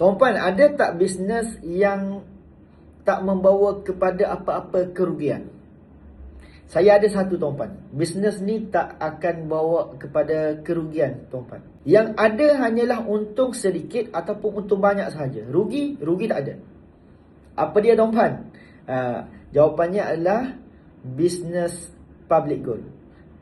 Tuan-puan, ada tak bisnes yang tak membawa kepada apa-apa kerugian? Saya ada satu, tuan-puan. Bisnes ni tak akan bawa kepada kerugian, tuan-puan. Yang ada hanyalah untung sedikit ataupun untung banyak sahaja. Rugi tak ada. Apa dia, tuan-puan? Jawapannya adalah bisnes public gold.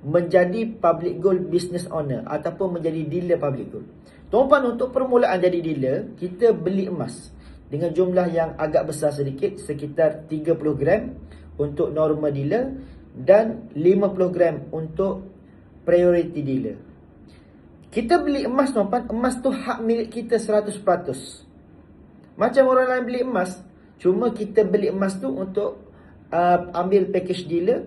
Menjadi public gold business owner ataupun menjadi dealer public gold. Tuan-puan, untuk permulaan jadi dealer, kita beli emas dengan jumlah yang agak besar sedikit, sekitar 30 gram untuk normal dealer dan 50 gram untuk priority dealer. Kita beli emas, tuan-puan, emas tu hak milik kita 100%. Macam orang lain beli emas, cuma kita beli emas tu untuk ambil package dealer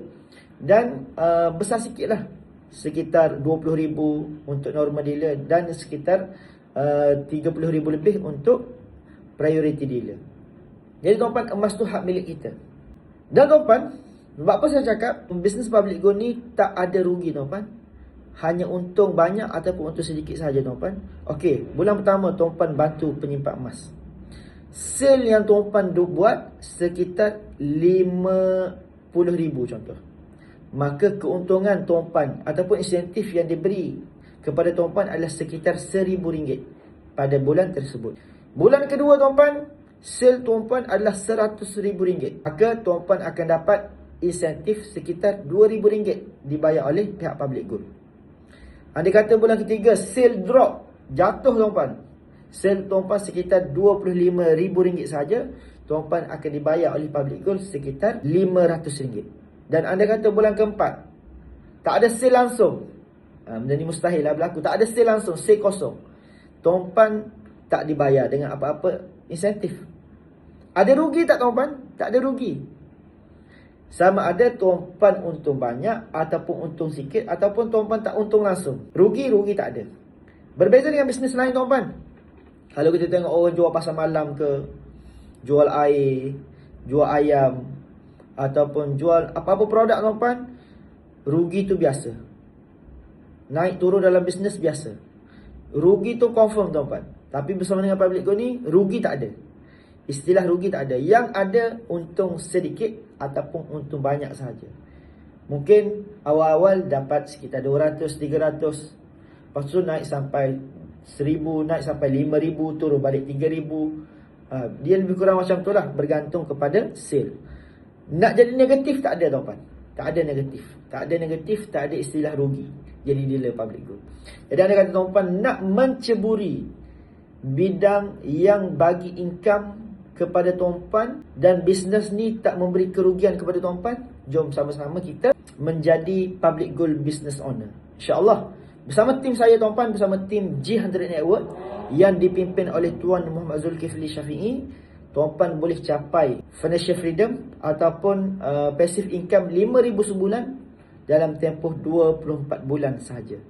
dan besar sikit lah, sekitar 20,000 untuk normal dealer dan sekitar 30,000 lebih untuk priority dealer. Jadi, tuan-puan, emas tu hak milik kita. Dan, tuan-puan, sebab apa saya cakap bisnes public gold ni tak ada rugi, tuan-puan. Hanya untung banyak ataupun untung sedikit sahaja, tuan-puan. Okey, bulan pertama tuan-puan bantu penyimpan emas. Sale yang tuan-puan buat sekitar 50,000 contoh. Maka keuntungan tuan-puan ataupun insentif yang diberi kepada tuan-puan adalah sekitar RM1,000 pada bulan tersebut. Bulan kedua, tuan-puan, sale tuan-puan adalah RM100,000. Maka tuan-puan akan dapat insentif sekitar RM2,000 dibayar oleh pihak public gold. Andai kata bulan ketiga sale drop, jatuh, tuan-puan, sale tuan-puan sekitar RM25,000 saja, tuan-puan akan dibayar oleh public gold sekitar RM500. Dan anda kata bulan keempat tak ada sale langsung, benda ni mustahil lah berlaku. Tak ada sale langsung, sale kosong, tuan-puan tak dibayar dengan apa-apa insentif. Ada rugi tak, tuan-puan? Tak ada rugi. Sama ada tuan-puan untung banyak ataupun untung sikit, ataupun tuan-puan tak untung langsung. Rugi tak ada. Berbeza dengan bisnes lain, tuan-puan. Kalau kita tengok orang jual pasar malam ke, jual air, jual ayam, ataupun jual apa-apa produk, tuan-puan, rugi tu biasa. Naik turun dalam bisnes biasa. Rugi tu confirm, tuan-puan. Tapi bersama dengan public gold ni, rugi tak ada. Istilah rugi tak ada. Yang ada untung sedikit ataupun untung banyak sahaja. Mungkin awal-awal dapat sekitar 200, 300. Lepas tu naik sampai 1,000, naik sampai 5,000, turun balik 3,000. Dia lebih kurang macam tu lah, bergantung kepada sale. Nak jadi negatif tak ada, tuan-puan. Tak ada negatif. Tak ada negatif, tak ada istilah rugi jadi dealer public gold. Jadi anda kata, tuan-puan, nak menceburi bidang yang bagi income kepada tuan-puan dan bisnes ni tak memberi kerugian kepada tuan-puan, jom sama-sama kita menjadi public gold business owner, InsyaAllah. Bersama tim saya, tuan-puan, bersama tim G100 Network yang dipimpin oleh Tuan Muhammad Zulkifli Syafi'i, tuan-puan boleh capai financial freedom ataupun passive income RM5,000 sebulan dalam tempoh 24 bulan sahaja.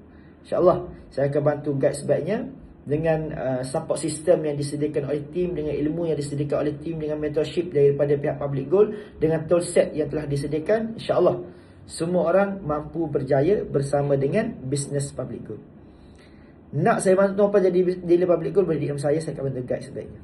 InsyaAllah, saya akan bantu guide sebaiknya dengan support system yang disediakan oleh tim, dengan ilmu yang disediakan oleh tim, dengan mentorship daripada pihak public gold, dengan toolset yang telah disediakan. InsyaAllah, semua orang mampu berjaya bersama dengan bisnes public gold. Nak saya bantu tuan-puan jadi dealer public gold, boleh DM saya akan bantu guide sebaiknya.